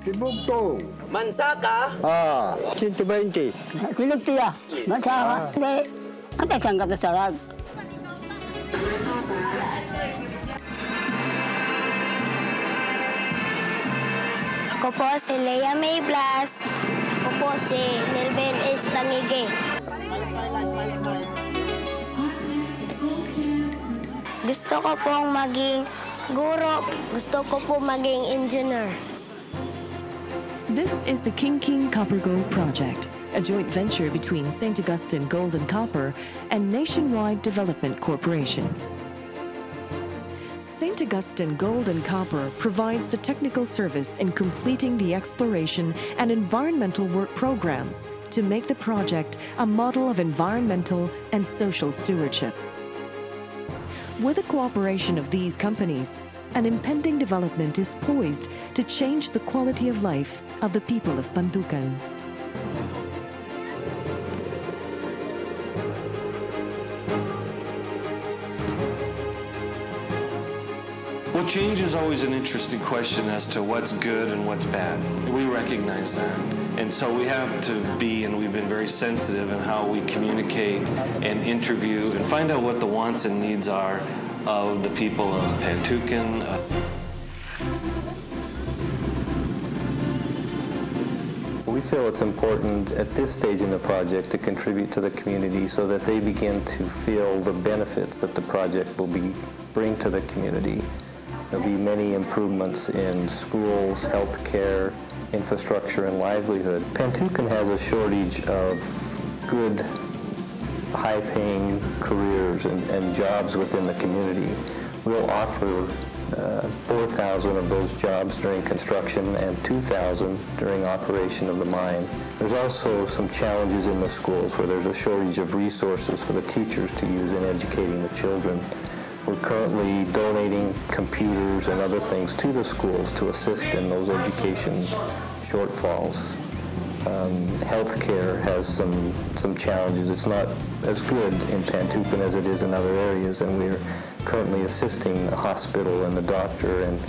Tibugtong. Mansaka. 120. Kilagtiya. Mansaka. Hindi. Ang tasang katasarag. Ako po si Lea May Blas. Ako po si Nelben S. Tangige. Gusto ko pong maging guro. Gusto ko po maging engineer. This is the King King Copper Gold Project, a joint venture between St. Augustine Gold and Copper and Nationwide Development Corporation. St. Augustine Gold and Copper provides the technical service in completing the exploration and environmental work programs to make the project a model of environmental and social stewardship. With the cooperation of these companies, an impending development is poised to change the quality of life of the people of Pantucan. Well, change is always an interesting question as to what's good and what's bad. We recognize that. And so we have to be, and we've been very sensitive in how we communicate and interview and find out what the wants and needs are of the people of Pantucan. We feel it's important at this stage in the project to contribute to the community so that they begin to feel the benefits that the project will bring to the community. There'll be many improvements in schools, health care, infrastructure, and livelihood. Pantucan has a shortage of good, high-paying careers and jobs within the community. We'll offer 4,000 of those jobs during construction and 2,000 during operation of the mine. There's also some challenges in the schools where there's a shortage of resources for the teachers to use in educating the children. We're currently donating computers and other things to the schools to assist in those education shortfalls. Healthcare has some challenges. It's not as good in Pantucan as it is in other areas, and we're currently assisting the hospital and the doctor and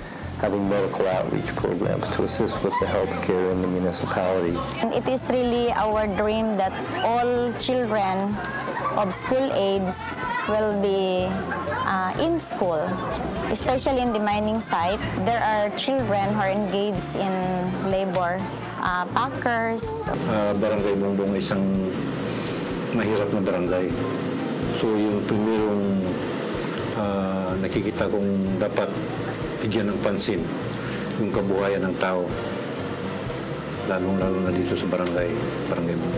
having medical outreach programs to assist with the healthcare in the municipality. And it is really our dream that all children of school age will be in school, especially in the mining site. There are children who are engaged in labor, packers. Barangay Bongbong isang mahirap na barangay. So yung primerong nakikita kong dapat bigyan ng pansin yung kabuhayan ng tao. Lalong-lalo na dito sa barangay Bongbong.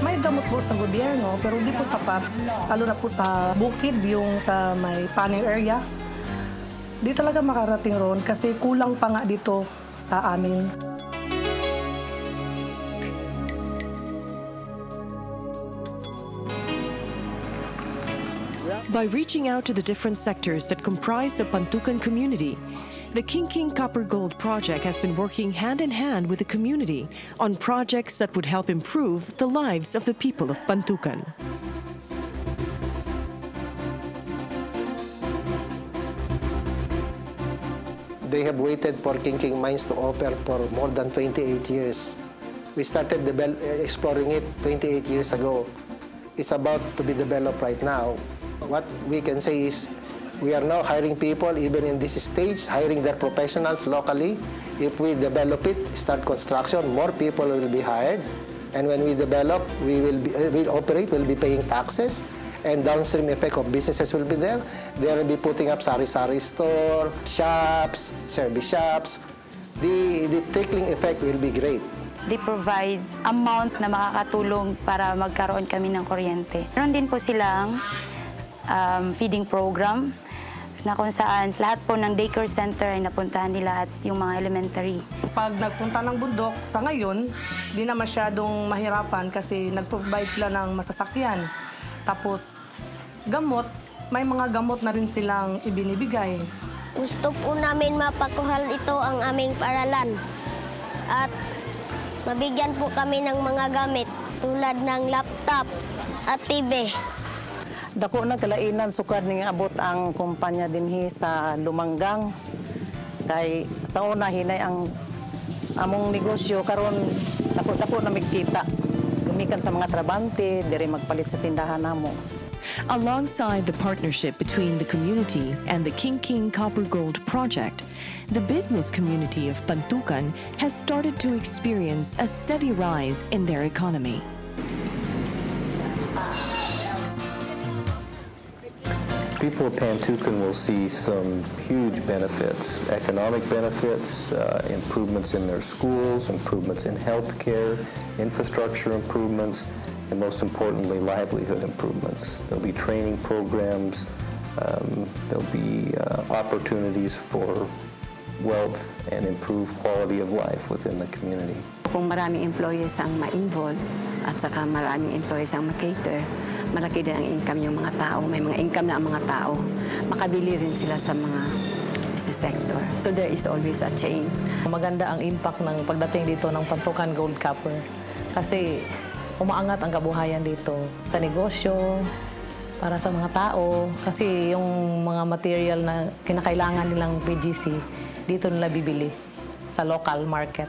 May gamot po sa gobyerno, pero hindi po sapat. Lalo na po sa bukid, yung sa may panning area. Di talaga makarating ron kasi kulang pa nga dito sa amin. By reaching out to the different sectors that comprise the Pantucan community, the King King Copper Gold Project has been working hand in hand with the community on projects that would help improve the lives of the people of Pantucan. They have waited for King King Mines to open for more than 28 years. We started exploring it 28 years ago. It's about to be developed right now. What we can say is we are now hiring people, even in this stage, hiring their professionals locally. If we develop it, start construction, more people will be hired. And when we develop, we'll operate, we'll be paying taxes. And downstream effect of businesses will be there. They will be putting up sari-sari store, shops, service shops. The trickling effect will be great. They provide amount na makakatulong para magkaroon kami ng kuryente. Meron din po silang feeding program na kung saan lahat po ng daycare center ay napuntahan nila at yung mga elementary. Pag nagpunta ng bundok, sa ngayon, di na masyadong mahirapan kasi nag-provide sila ng masasakyan. Tapos, gamot, may mga gamot na rin silang ibinibigay. Gusto po namin mapakuhal ito ang aming paaralan. At mabigyan po kami ng mga gamit tulad ng laptop at TV. Dako na kalainan sukad ning abot ang kumpanya dinhi sa Lumanggang. Kay sa una hinay ang among negosyo karon dako na migkita. Gumikan sa mga trabante, diri magpalit sa tindahan namo. Alongside the partnership between the community and the King Copper Gold Project, the business community of Pantukan has started to experience a steady rise in their economy. People of Pantukan will see some huge benefits, economic benefits, improvements in their schools, improvements in healthcare, infrastructure improvements, and most importantly, livelihood improvements. There'll be training programs, there'll be opportunities for wealth and improved quality of life within the community. Kung maraming employees ang ma-involve at saka maraming employees ang ma-cater, malaki din ang income yung mga tao. May mga income na ang mga tao. Makabili rin sila sa mga business sector. So there is always a chain. Maganda ang impact ng pagdating dito ng Pantukan Gold Copper kasi umaangat ang kabuhayan dito sa negosyo, para sa mga tao. Kasi yung mga material na kinakailangan nilang PGC, dito nila bibili sa local market.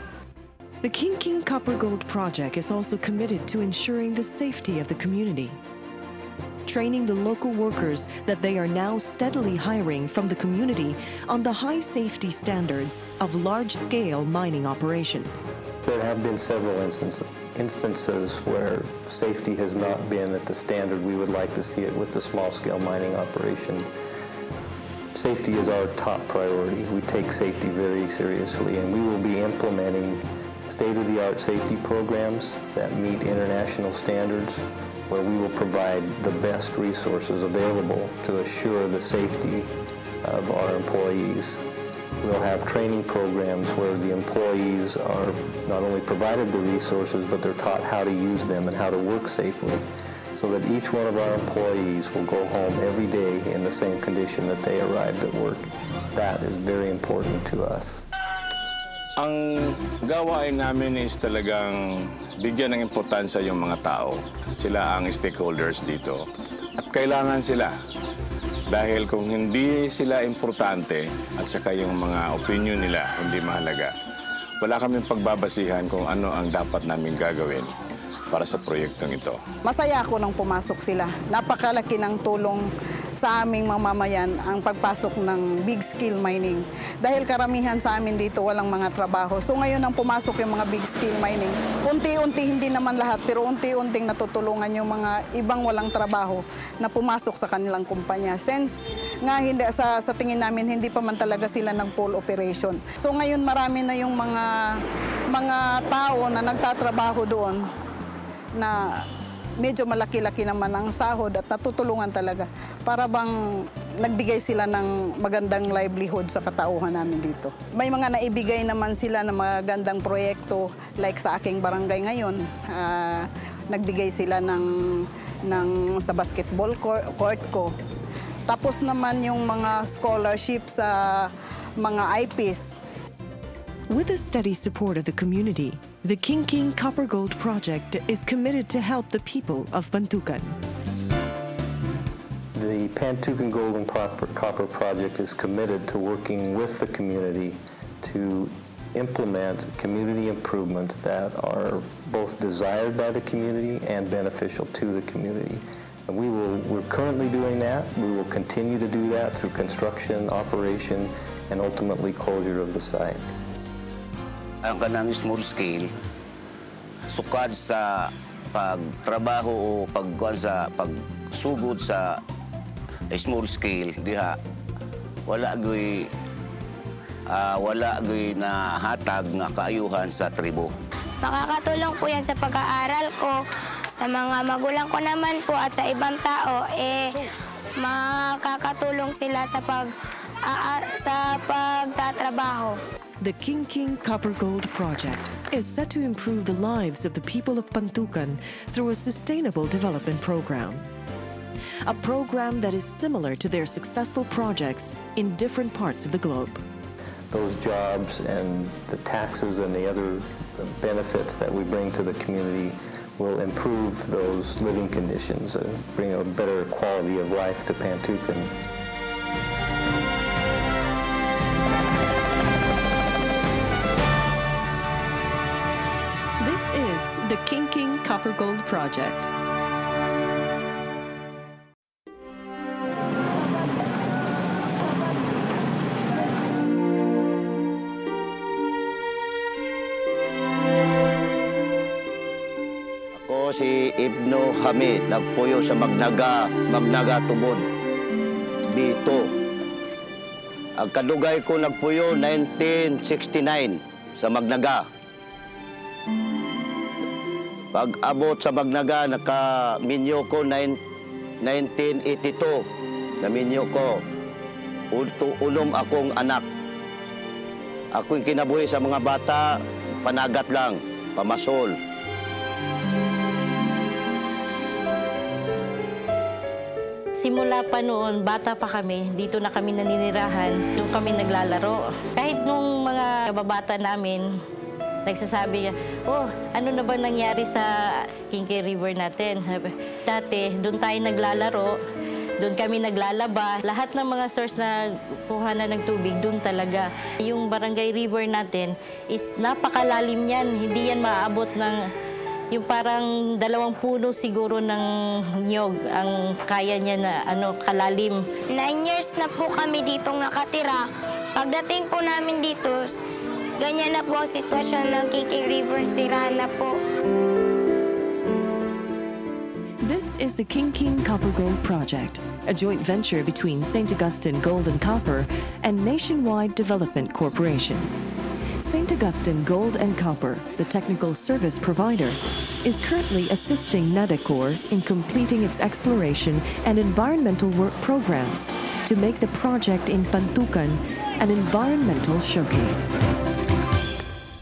The King Copper Gold Project is also committed to ensuring the safety of the community, training the local workers that they are now steadily hiring from the community on the high safety standards of large-scale mining operations. There have been several instances where safety has not been at the standard we would like to see it with the small-scale mining operation. Safety is our top priority. We take safety very seriously, and we will be implementing state-of-the-art safety programs that meet international standards, where we will provide the best resources available to assure the safety of our employees. We'll have training programs where the employees are not only provided the resources, but they're taught how to use them and how to work safely, so that each one of our employees will go home every day in the same condition that they arrived at work. That is very important to us. Ang gawain namin is talagang bigyan ng importansya yung mga tao. Sila ang stakeholders dito. At kailangan sila. Dahil kung hindi sila importante at saka yung mga opinion nila hindi mahalaga, wala kaming pagbabasihan kung ano ang dapat namin gagawin para sa proyektong ito. Masaya ako nang pumasok sila. Napakalaki ng tulong sa aming mamamayan ang pagpasok ng big scale mining. Dahil karamihan sa amin dito walang mga trabaho. So ngayon nang pumasok yung mga big scale mining, unti-unti, hindi naman lahat, pero unti-unting natutulungan yung mga ibang walang trabaho na pumasok sa kanilang kumpanya. Since nga hindi, sa tingin namin, hindi pa man talaga sila ng full operation. So ngayon marami na yung mga tao na nagtatrabaho doon na medyo malaki-laki naman ang sahod at natutulungan talaga para bang nagbigay sila ng magandang livelihood sa katauhan namin dito. May mga naibigay naman sila ng magandang proyekto like sa aking barangay ngayon. Nagbigay sila ng sa basketball court ko. Tapos naman yung mga scholarship sa mga IPs. With the steady support of the community, the King Copper Gold Project is committed to help the people of Pantukan. The Pantukan Gold and Copper Project is committed to working with the community to implement community improvements that are both desired by the community and beneficial to the community. And we're currently doing that. We will continue to do that through construction, operation, and ultimately closure of the site. Ang kanang small scale, sukad sa pagtrabaho o pagsugod sa small scale, diha, wala goy na hatag nga kaayuhan sa tribo. Makakatulong po yan sa pag-aaral ko, sa mga magulang ko naman po at sa ibang tao, makakatulong sila sa pagtatrabaho. The King Copper Gold Project is set to improve the lives of the people of Pantukan through a sustainable development program. A program that is similar to their successful projects in different parts of the globe. Those jobs and the taxes and the other benefits that we bring to the community will improve those living conditions and bring a better quality of life to Pantukan. This is the King Copper Gold Project. Ako si Ibno Hamid, nagpuyo sa Magnaga Tubod, Bito. Ang kadugay ko nagpuyo 1969 sa Magnaga. Pag-abot sa Magnaga, naka-minyo ko 1982. Na-minyo ko. Unom akong anak. Ako'y kinabuhi sa mga bata, panagat lang, pamasol. Simula pa noon, bata pa kami, dito na kami naninirahan, doon kami naglalaro. Kahit nung mga kababata namin, nagsasabi niya, oh, ano na ba nangyari sa Kinki River natin? Dati, doon tayo naglalaro, doon kami naglalaba. Lahat ng mga source na kuhanan ng tubig, doon talaga. Yung Barangay River natin is napakalalim yan. Hindi yan maaabot ng yung parang 2 puno siguro ng niyog ang kaya niya na kalalim. 9 years na po kami ditong nakatira. Pagdating po namin dito, ganyan na po ang sitwasyon ng Kinki River, sira na po. This is the King Copper Gold Project, a joint venture between St. Augustine Gold and Copper and Nationwide Development Corporation. St. Augustine Gold and Copper, the technical service provider, is currently assisting Nadecor in completing its exploration and environmental work programs to make the project in Pantukan an environmental showcase.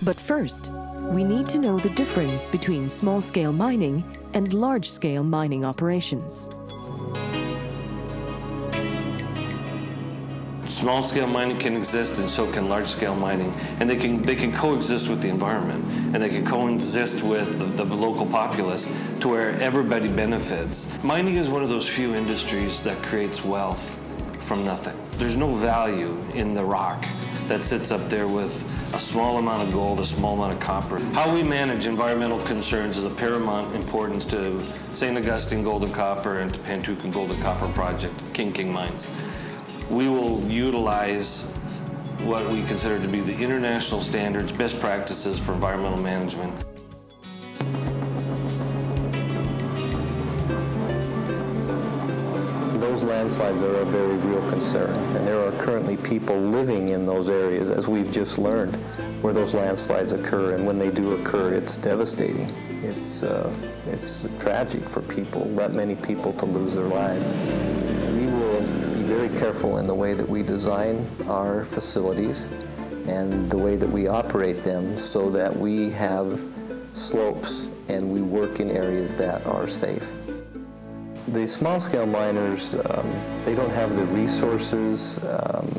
But first, we need to know the difference between small-scale mining and large-scale mining operations. Small-scale mining can exist, and so can large-scale mining, and they can coexist with the environment, and they can coexist with the local populace to where everybody benefits. Mining is one of those few industries that creates wealth from nothing. There's no value in the rock that sits up there with a small amount of gold, a small amount of copper. How we manage environmental concerns is of paramount importance to St. Augustine Gold and Copper and to Pantukan Gold and Copper Project, King Mines. We will utilize what we consider to be the international standards, best practices for environmental management. Those landslides are a very real concern, and there are currently people living in those areas, as we've just learned, where those landslides occur, and when they do occur, it's devastating. It's tragic for people, that many people to lose their lives. We will be very careful in the way that we design our facilities and the way that we operate them so that we have slopes and we work in areas that are safe. The small-scale miners, they don't have the resources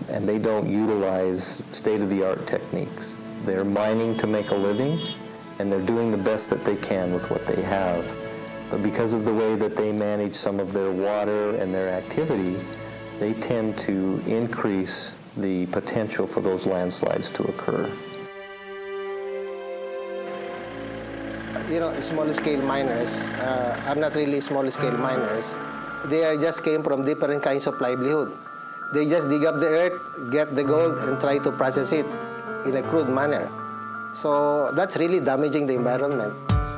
and they don't utilize state-of-the-art techniques. They're mining to make a living, and they're doing the best that they can with what they have. But because of the way that they manage some of their water and their activity, they tend to increase the potential for those landslides to occur. You know, small-scale miners are not really small-scale miners. They just came from different kinds of livelihood. They just dig up the earth, get the gold, and try to process it in a crude manner. So that's really damaging the environment.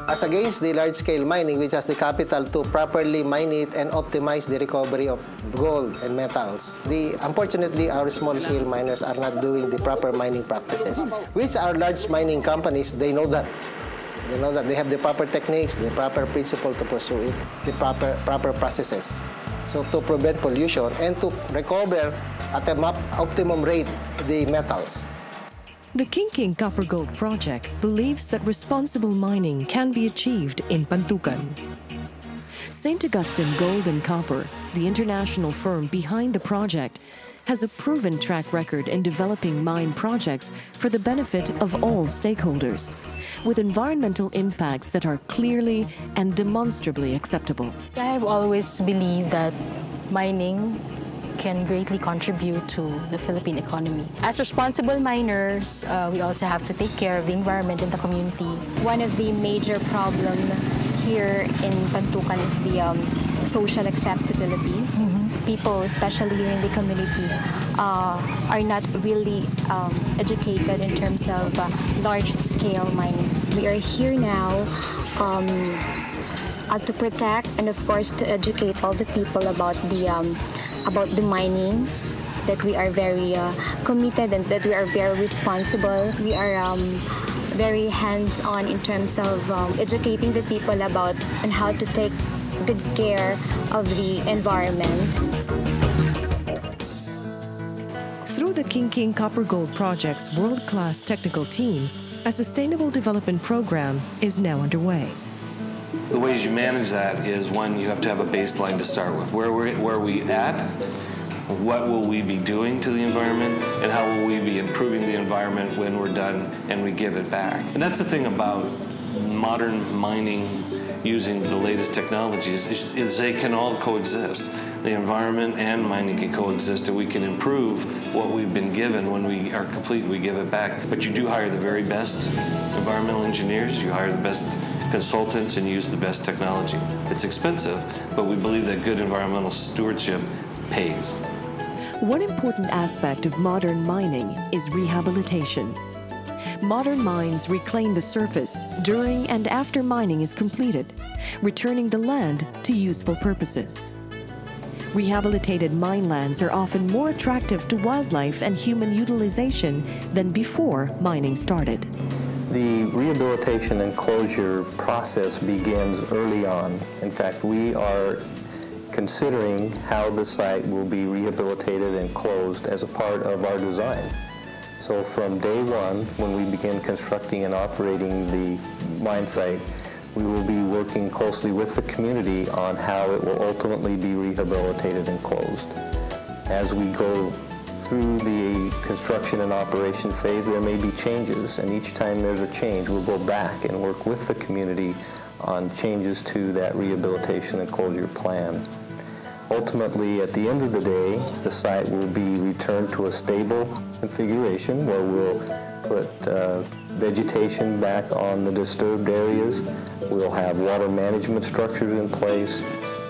As against the large-scale mining, which has the capital to properly mine it and optimize the recovery of gold and metals. Unfortunately, our small-scale miners are not doing the proper mining practices, which our large mining companies, they know that. They know that they have the proper techniques, the proper principle to pursue it, the proper processes. So to prevent pollution and to recover at an optimum rate the metals. The King Copper Gold Project believes that responsible mining can be achieved in Pantukan. St. Augustine Gold and Copper, the international firm behind the project, has a proven track record in developing mine projects for the benefit of all stakeholders, with environmental impacts that are clearly and demonstrably acceptable. I have always believed that mining can greatly contribute to the Philippine economy. As responsible miners, we also have to take care of the environment and the community. One of the major problems here in Pantukan is the social acceptability. People, especially here in the community, are not really educated in terms of large-scale mining. We are here now to protect and, of course, to educate all the people about the mining, that we are very committed and that we are very responsible. We are very hands-on in terms of educating the people about and how to take good care of the environment. Through the King Copper Gold Project's world-class technical team, a sustainable development program is now underway. The ways you manage that is, one, you have to have a baseline to start with. Where are we at? What will we be doing to the environment? And how will we be improving the environment when we're done and we give it back? And that's the thing about modern mining using the latest technologies, is they can all coexist. The environment and mining can coexist, and we can improve what we've been given. When we are complete, we give it back. But you do hire the very best environmental engineers, you hire the best consultants, and use the best technology. It's expensive, but we believe that good environmental stewardship pays. One important aspect of modern mining is rehabilitation. Modern mines reclaim the surface during and after mining is completed, returning the land to useful purposes. Rehabilitated mine lands are often more attractive to wildlife and human utilization than before mining started. The rehabilitation and closure process begins early on. In fact, we are considering how the site will be rehabilitated and closed as a part of our design. So from day one, when we begin constructing and operating the mine site, we will be working closely with the community on how it will ultimately be rehabilitated and closed. As we go through the construction and operation phase, there may be changes, and each time there's a change, we'll go back and work with the community on changes to that rehabilitation and closure plan. Ultimately, at the end of the day, the site will be returned to a stable configuration where we'll put vegetation back on the disturbed areas. We'll have water management structures in place,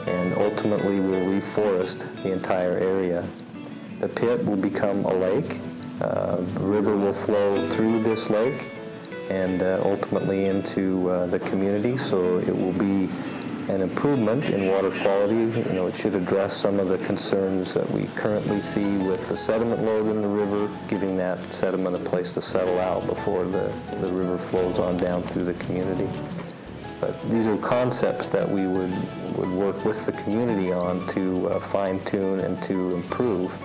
and ultimately we'll reforest the entire area. The pit will become a lake. The river will flow through this lake and ultimately into the community, so it will be an improvement in water quality. It should address some of the concerns that we currently see with the sediment load in the river, giving that sediment a place to settle out before the river flows on down through the community. But these are concepts that we would work with the community on to fine-tune and to improve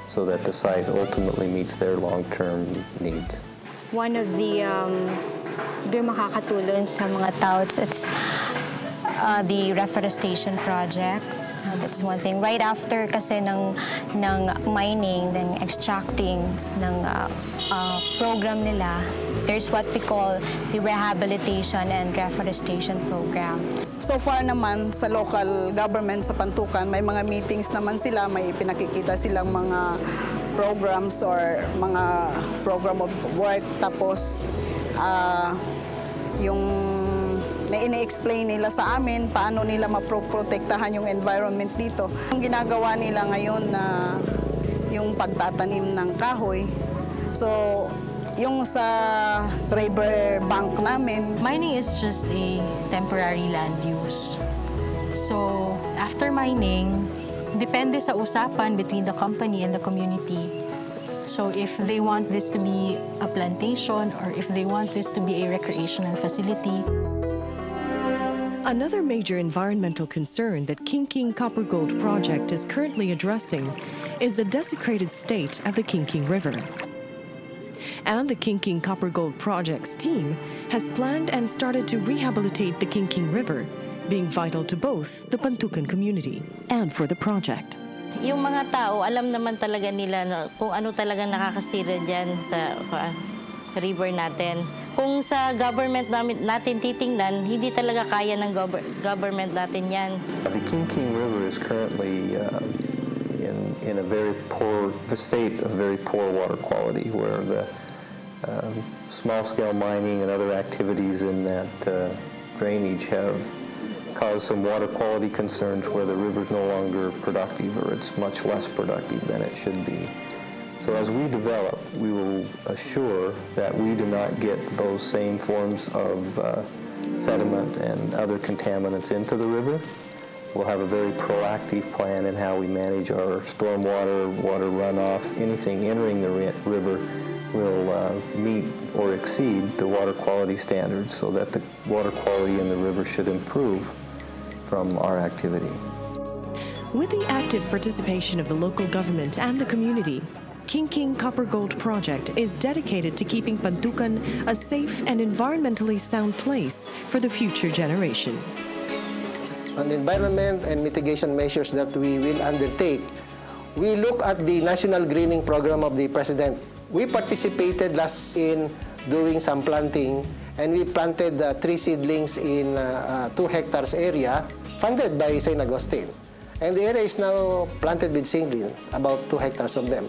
so that the site ultimately meets their long-term needs. One of the makakatulong sa mga tao, it's the reforestation project. That's one thing. Right after kasi ng mining, ng extracting, ng program nila, there's what we call the rehabilitation and reforestation program. So far naman sa local government sa Pantukan, may mga meetings naman sila, may pinakikita silang mga programs or mga program of work. Tapos yung ini-explain nila sa amin paano nila maprotektahan yung environment dito. Yung ginagawa nila ngayon na yung pagtatanim ng kahoy. So, yung sa river bank namin. Mining is just a temporary land use. So, after mining, depende sa usapan between the company and the community. So if they want this to be a plantation or if they want this to be a recreational facility. Another major environmental concern that King Copper Gold Project is currently addressing is the desecrated state of the King River. And the King Copper Gold Project's team has planned and started to rehabilitate the King River, being vital to both the Pantukan community and for the project. Yung mga tao, alam naman talaga nila kung ano talaga nakakasira dyan sa river natin. Kung sa government natin titingnan, hindi talaga kaya ng government natin yan. The King River is currently in a very poor state of very poor water quality, where the small-scale mining and other activities in that drainage have caused some water quality concerns where the river is no longer productive, or it's much less productive than it should be. So as we develop, we will assure that we do not get those same forms of sediment and other contaminants into the river. We'll have a very proactive plan in how we manage our stormwater, water runoff. Anything entering the river will meet or exceed the water quality standards, so that the water quality in the river should improve from our activity. With the active participation of the local government and the community, King Copper Gold Project is dedicated to keeping Pantucan a safe and environmentally sound place for the future generation. On environment and mitigation measures that we will undertake, we look at the National Greening Program of the President. We participated last in doing some planting, and we planted 3 seedlings in 2 hectares area funded by St. Augustine. And the area is now planted with seedlings, about 2 hectares of them.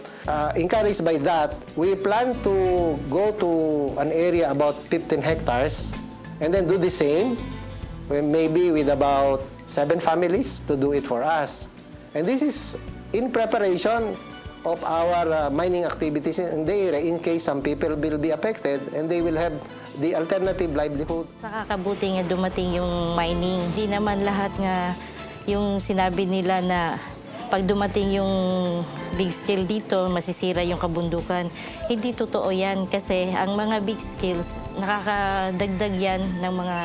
Encouraged by that, we plan to go to an area about 15 hectares and then do the same, maybe with about 7 families to do it for us. And this is in preparation of our mining activities in the area in case some people will be affected and they will have the alternative livelihood. Sa kakabuti nga dumating yung mining, di naman lahat nga yung sinabi nila na pag dumating yung big scale dito, masisira yung kabundukan. Hindi totoo yan kasi ang mga big scales, nakakadagdag yan ng mga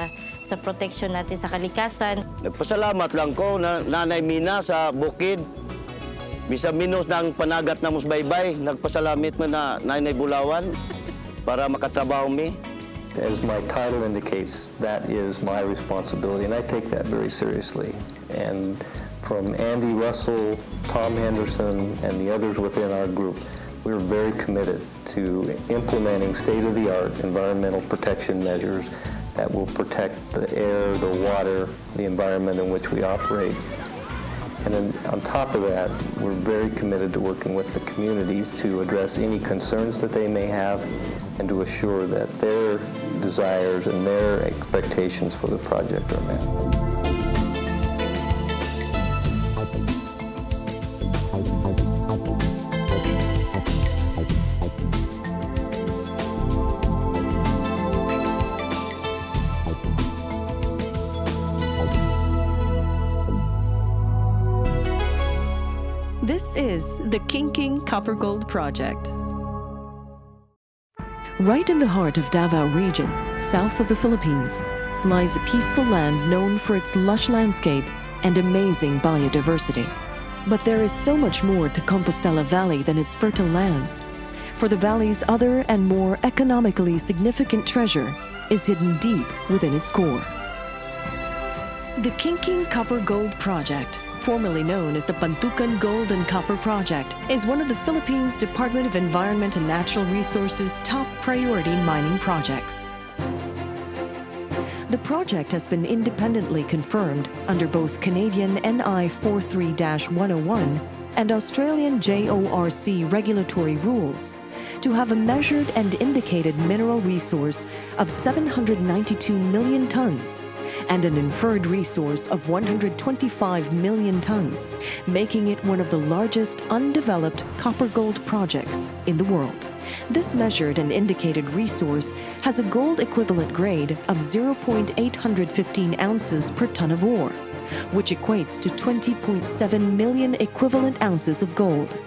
sa protection natin sa kalikasan. Nagpasalamat lang ko na Nanay Mina sa bukid. Bisa minus ng panagat na musbaybay, nagpasalamit mo na Nanay Bulawan para makatrabaho mi. As my title indicates, that is my responsibility, and I take that very seriously. And from Andy Russell, Tom Henderson, and the others within our group, we're very committed to implementing state-of-the-art environmental protection measures that will protect the air, the water, the environment in which we operate. And then on top of that, we're very committed to working with the communities to address any concerns that they may have and to assure that their desires and their expectations for the project are met. This is the King Copper Gold Project. Right in the heart of Davao Region, south of the Philippines, lies a peaceful land known for its lush landscape and amazing biodiversity. But there is so much more to Compostela Valley than its fertile lands, for the valley's other and more economically significant treasure is hidden deep within its core. The King Copper Gold Project, formerly known as the Pantucan Gold and Copper Project, is one of the Philippines Department of Environment and Natural Resources' top priority mining projects. The project has been independently confirmed under both Canadian NI 43-101 and Australian JORC regulatory rules to have a measured and indicated mineral resource of 792 million tons and an inferred resource of 125 million tons, making it one of the largest undeveloped copper-gold projects in the world. This measured and indicated resource has a gold equivalent grade of 0.815 ounces per ton of ore, which equates to 20.7 million equivalent ounces of gold.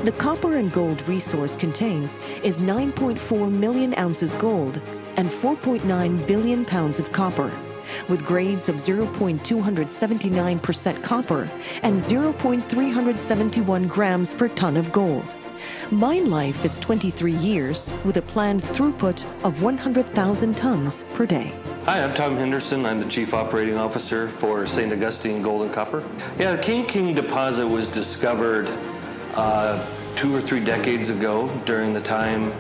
The copper and gold resource contains is 9.4 million ounces gold and 4.9 billion pounds of copper, with grades of 0.279% copper and 0.371 grams per ton of gold. Mine life is 23 years, with a planned throughput of 100,000 tons per day. Hi, I'm Tom Henderson. I'm the Chief Operating Officer for St. Augustine Gold and Copper. Yeah, the King deposit was discovered 2 or 3 decades ago during the time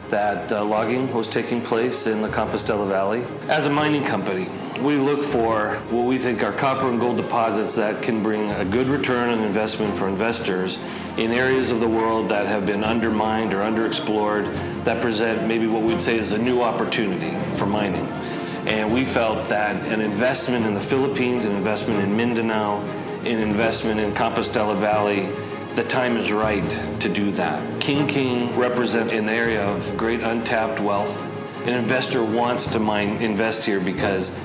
that logging was taking place in the Compostela Valley. As a mining company, we look for what we think are copper and gold deposits that can bring a good return on investment for investors in areas of the world that have been undermined or underexplored, that present maybe what we'd say is a new opportunity for mining. And we felt that an investment in the Philippines, an investment in Mindanao, an investment in Compostela Valley, the time is right to do that. King represents an area of great untapped wealth. An investor wants to invest here because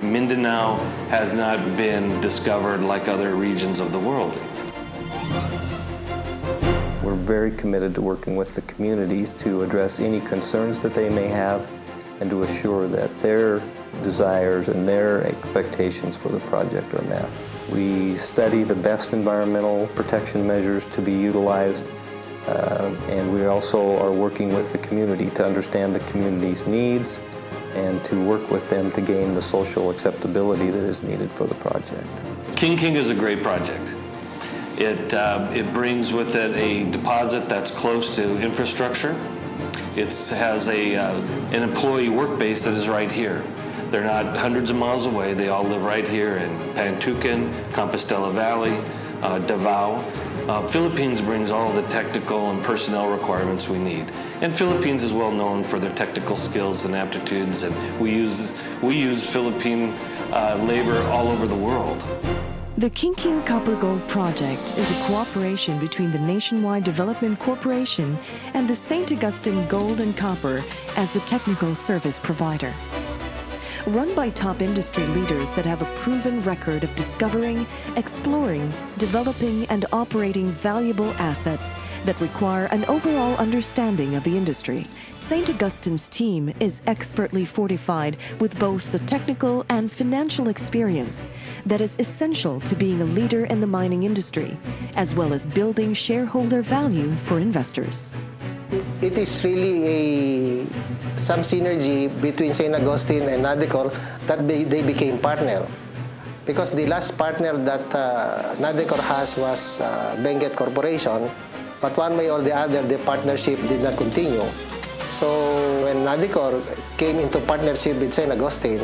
Mindanao has not been discovered like other regions of the world. We're very committed to working with the communities to address any concerns that they may have and to assure that their desires and their expectations for the project are met. We study the best environmental protection measures to be utilized, and we also are working with the community to understand the community's needs and to work with them to gain the social acceptability that is needed for the project. King is a great project. It brings with it a deposit that's close to infrastructure. It has an employee work base that is right here. They're not hundreds of miles away. They all live right here in Pantucan, Compostela Valley, Davao. Philippines brings all the technical and personnel requirements we need. And Philippines is well known for their technical skills and aptitudes, and we use Philippine labor all over the world. The King Copper Gold Project is a cooperation between the Nationwide Development Corporation and the St. Augustine Gold and Copper as the technical service provider. Run by top industry leaders that have a proven record of discovering, exploring, developing, and operating valuable assets that require an overall understanding of the industry, St. Augustine's team is expertly fortified with both the technical and financial experience that is essential to being a leader in the mining industry, as well as building shareholder value for investors. It is really some synergy between St. Augustine and Nadecor that they became partner. Because the last partner that Nadecor has was Benguet Corporation, but one way or the other, the partnership did not continue. So when Nadecor came into partnership with St. Augustine,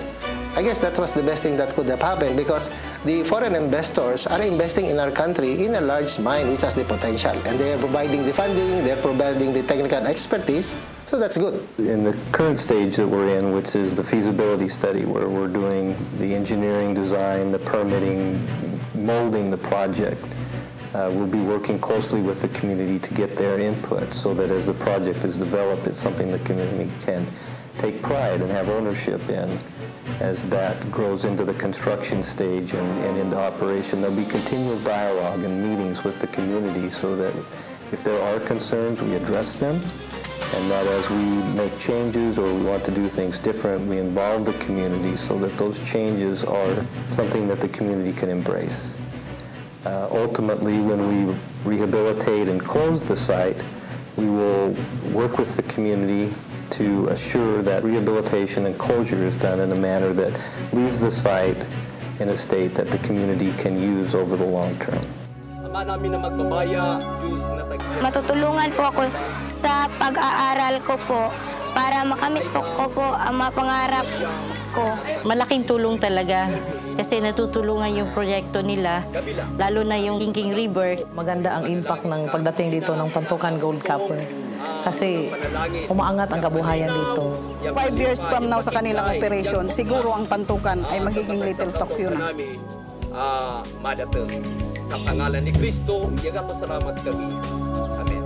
I guess that was the best thing that could have happened, because the foreign investors are investing in our country in a large mine which has the potential, and they are providing the funding, they're providing the technical expertise, so that's good. In the current stage that we're in, which is the feasibility study, where we're doing the engineering design, the permitting, molding the project, we'll be working closely with the community to get their input so that as the project is developed, it's something the community can take pride and have ownership in. As that grows into the construction stage and into operation, there'll be continual dialogue and meetings with the community so that if there are concerns, we address them, and that as we make changes or we want to do things different, we involve the community so that those changes are something that the community can embrace. Ultimately, when we rehabilitate and close the site, we will work with the community to assure that rehabilitation and closure is done in a manner that leaves the site in a state that the community can use over the long term. Matutulungan po ako sa pag-aaral ko po para makamit ko po ang mga pangarap ko. Malaking tulong talaga kasi natutulungan yung proyekto nila, lalo na yung King River. Maganda ang impact ng pagdating dito ng Pantukan Gold Copper. Kasi umaangat ang kabuhayan dito. 5 years from now sa kanilang operation, siguro ang Pantukan ay magiging Little Tokyo na. Sa pangalan ni Kristo, salamat kami. Amen.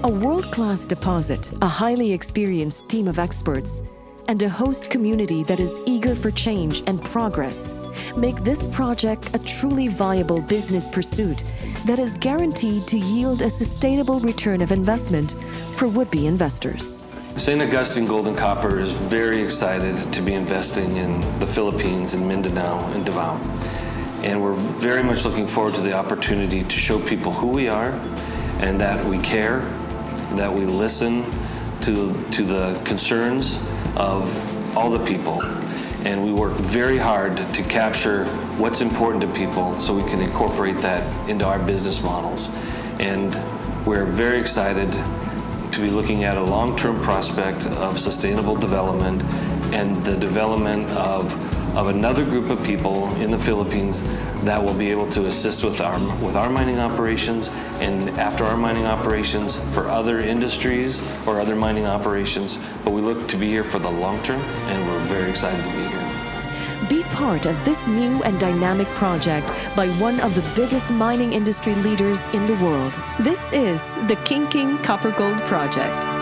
A world-class deposit, a highly experienced team of experts, and a host community that is eager for change and progress make this project a truly viable business pursuit that is guaranteed to yield a sustainable return of investment for would-be investors. St. Augustine Gold and Copper is very excited to be investing in the Philippines, in Mindanao, and Davao. And we're very much looking forward to the opportunity to show people who we are and that we care, that we listen to the concerns of all the people. And we work very hard to capture what's important to people so we can incorporate that into our business models. And we're very excited to be looking at a long-term prospect of sustainable development and the development of another group of people in the Philippines that will be able to assist with our mining operations, and after our mining operations for other industries or other mining operations. But we look to be here for the long term, and we're very excited to be here. Be part of this new and dynamic project by one of the biggest mining industry leaders in the world. This is the King Copper Gold Project.